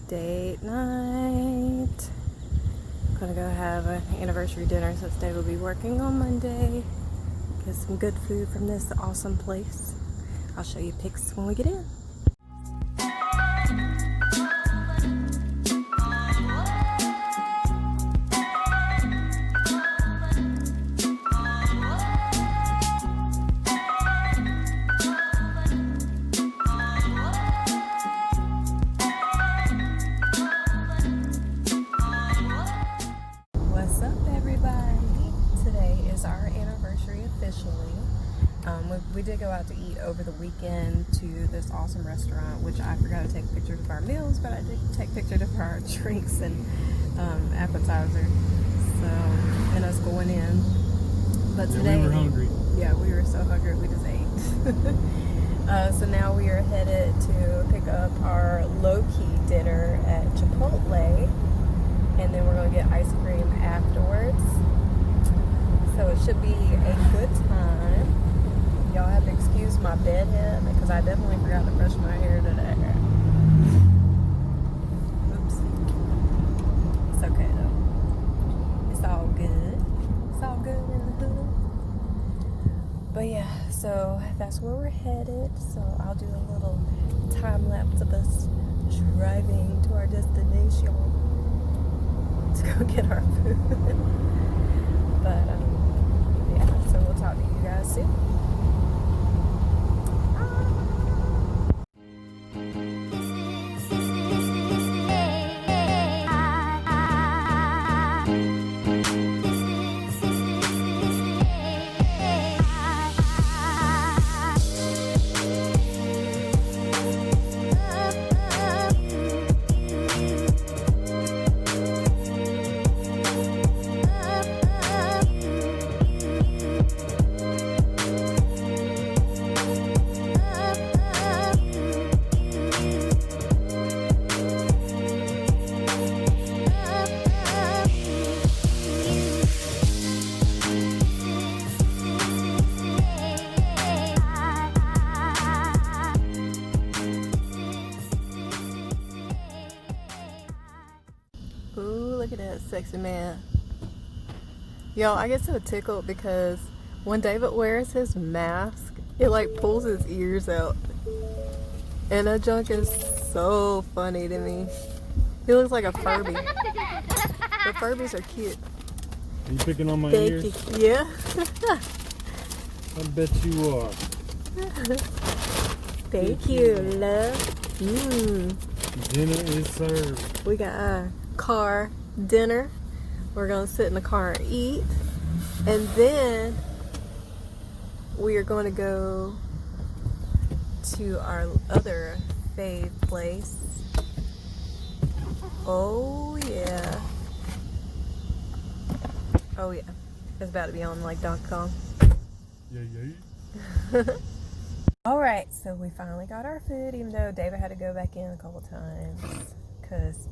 Date night. Gonna go have an anniversary dinner since Dave will be working on Monday. Get some good food from this awesome place. I'll show you pics when we get in. What's up, everybody? Today is our anniversary officially. We did go out to eat over the weekend to this awesome restaurant, which I forgot to take pictures of our meals, but I did take pictures of our drinks and appetizer. So, and us going in. But today, we were hungry. Yeah, we were so hungry we just ate. So now we are headed to pick up our low-key dinner at Chipotle. And then we're going to get ice cream afterwards. So it should be a good time. Y'all have to excuse my bedhead because I definitely forgot to brush my hair today. Oops. It's okay though. It's all good. It's all good in the hood. But yeah, so that's where we're headed. So I'll do a little time lapse of us driving to our destination to go get our food. But yeah, so we'll talk to you guys soon. Ooh, look at that sexy man. Yo, I get so tickled because when David wears his mask, it like pulls his ears out. And that junk is so funny to me. He looks like a Furby. The Furbies are cute. Are you picking on my Thank ears? you. Yeah. I bet you are. Thank you, love. Dinner is served. We got a car dinner. We're gonna sit in the car and eat, and then we are going to go to our other fave place. Oh yeah, oh yeah, it's about to be on like Donkey Kong. Yeah. All right, so we finally got our food, even though David had to go back in a couple times because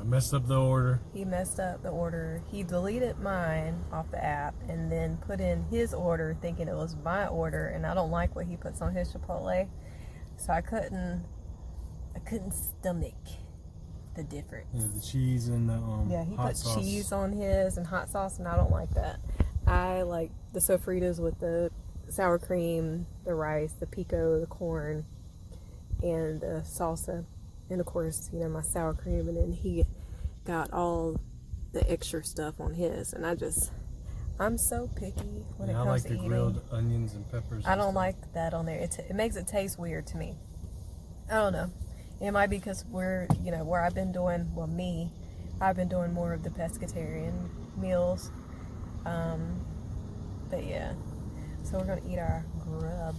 I messed up the order. he messed up the order. He deleted mine off the app and then put in his order thinking it was my order, and I don't like what he puts on his Chipotle. So I couldn't stomach the difference. Yeah, the cheese and the Yeah, he hot put sauce. cheese on his and hot sauce, and I don't like that. I like the sofritas with the sour cream, the rice, the pico, the corn, and the salsa. And of course, you know, my sour cream, and then he got all the extra stuff on his, and I'm so picky when it I comes like to the eating. grilled onions and peppers. I don't like that on there. It makes it taste weird to me. I don't know. It might be because where I've been doing, I've been doing more of the pescatarian meals. But yeah, so we're gonna eat our grub,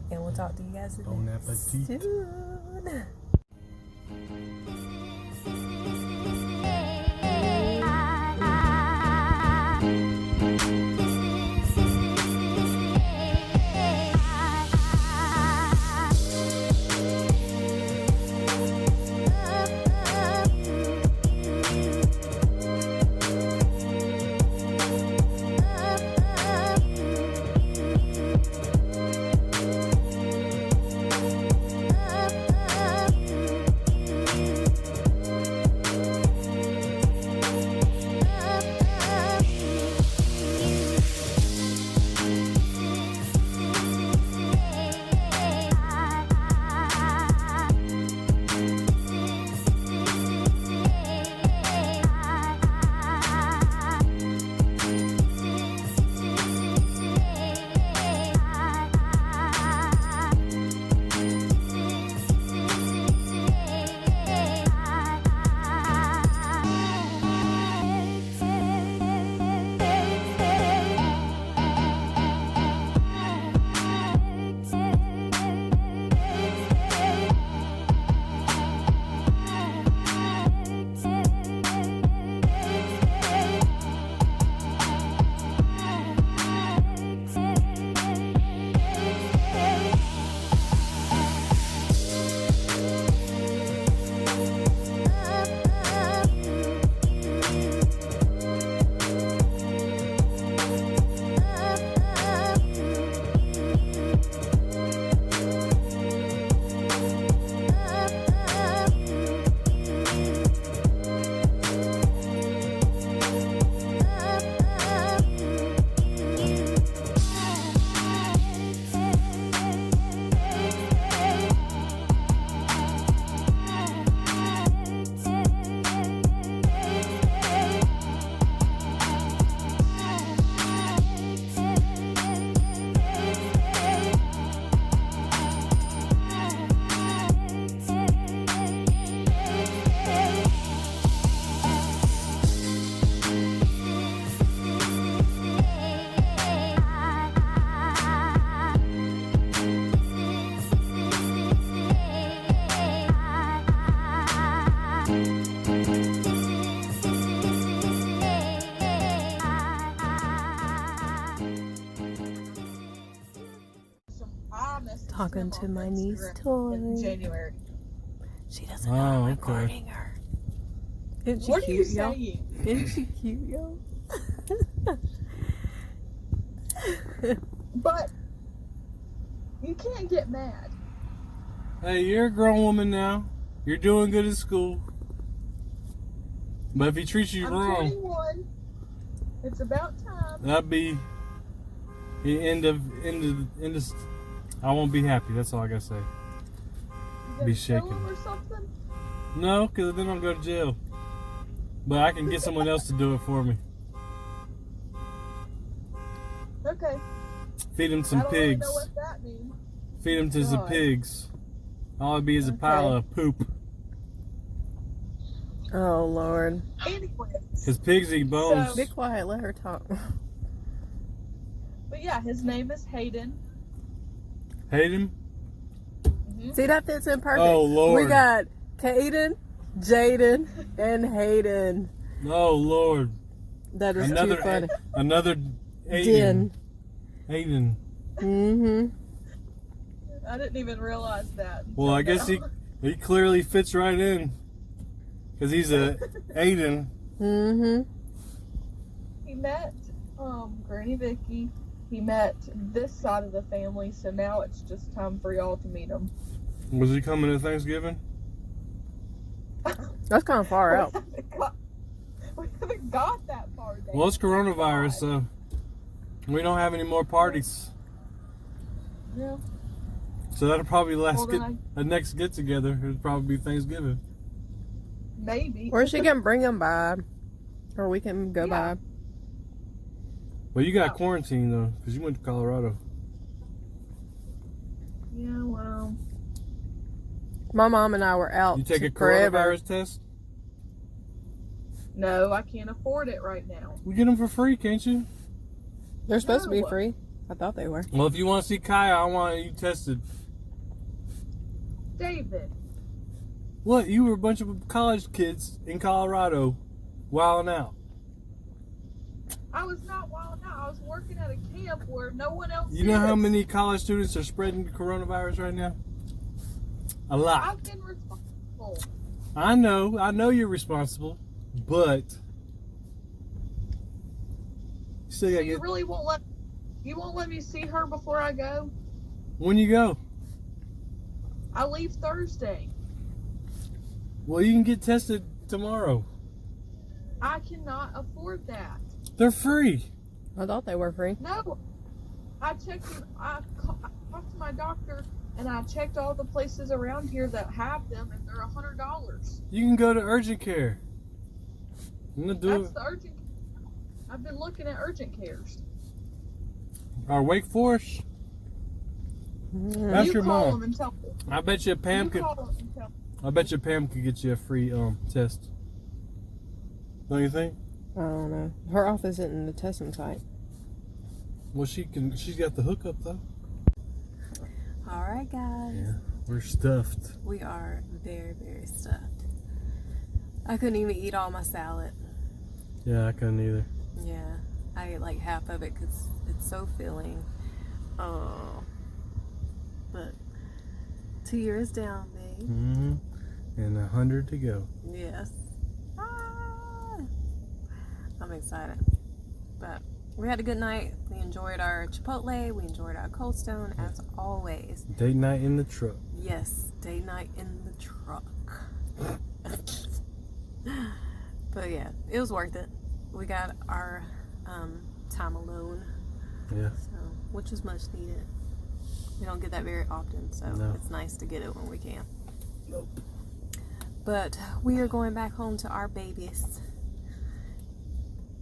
and we'll talk to you guys Bon appetit. soon. talking him to on my niece Instagram in Tori. January. She doesn't know I'm okay. recording her. Isn't she What are you cute, y'all? saying? Isn't she cute, y'all? But you can't get mad. Hey, you're a grown woman now. You're doing good at school. But if he treats you I'm wrong, 21. It's about time. that'd be the end of. I won't be happy. That's all I gotta say. You Be gonna shaking. kill him or something? No, because then I'll go to jail. But I can get someone else to do it for me. Okay. Feed him some I don't really pigs. know what that means. Feed him to some God. pigs. All it'd be is a pile Okay. of poop. Oh, Lord. Anyways. Because pigs eat bones. Be quiet. Let her talk. But yeah, his name is Hayden. Hate him? See, that fits in perfect. Oh, Lord. We got Caden, Jaden, and Hayden. Oh, Lord. That is Another too funny. Another Din. Aiden. Mm-hmm. I didn't even realize that. Well, I until guess now. he clearly fits right in. Because he's a Aiden. Mm-hmm. He met Granny Vicky. He met this side of the family, so now it's just time for y'all to meet him. Was he coming to Thanksgiving? That's kind of far out. We haven't got that far, Dave. Well, it's coronavirus, so we don't have any more parties. Yeah. So that'll probably Well, then the next get together. It'll probably be Thanksgiving. Maybe. Or she can bring them by. Or we can go Yeah. by. Well, you got quarantine though, because you went to Colorado. Yeah, well. My mom and I were out You take a forever. coronavirus test? No, I can't afford it right now. We get them for free, can't you? They're supposed to be No. free. I thought they were. Well, if you want to see Kaya, I want you tested. David. What? You were a bunch of college kids in Colorado wilding out. I was not wild out. I was working at a camp where no one else You know how is. many college students are spreading the coronavirus right now? A lot. I've been responsible. I know you're responsible, but you still So gotta you get. really won't let me see her before I go? When you go, I leave Thursday. well, you can get tested tomorrow. I cannot afford that. They're free. I thought they were free. No. I checked. I talked to my doctor, and I checked all the places around here that have them, and they're $100. You can go to urgent care. I'm gonna do That's it. the urgent. I've been looking at urgent cares. Or Wake Forest. Ask You your call mom. them and tell them. I bet you Pam You could. call them and tell them. I bet you Pam could get you a free test. Don't you think? I don't know. Her office isn't in the testing site. Well, she can. She's got the hookup though. All right, guys. Yeah, we're stuffed. We are very, very stuffed. I couldn't even eat all my salad. Yeah, I couldn't either. Yeah, I ate like half of it because it's so filling. Oh, but 2 years down, babe. Mm-hmm. And 100 to go. Yes. I'm excited. But we had a good night. We enjoyed our Chipotle. We enjoyed our Cold Stone as always. Date night in the truck. Yes, date night in the truck. But yeah, it was worth it. We got our time alone. Yeah. So, which is much needed. We don't get that very often, so No. it's nice to get it when we can. Nope. But we are going back home to our babies.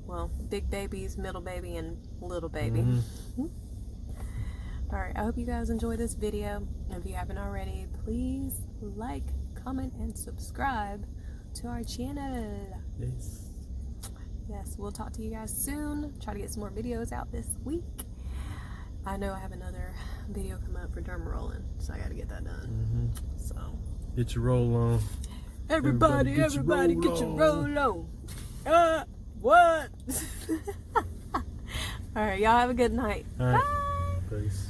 Well, big babies, middle baby, and little baby. Mm-hmm. Alright, I hope you guys enjoy this video. If you haven't already, please like, comment, and subscribe to our channel. Yes. Yes, we'll talk to you guys soon. Try to get some more videos out this week. I know I have another video coming up for derma rolling, so I gotta get that done. Mm-hmm. So, Get your roll on. everybody get your roll on. What? Alright, y'all have a good night. All right. Bye. Peace.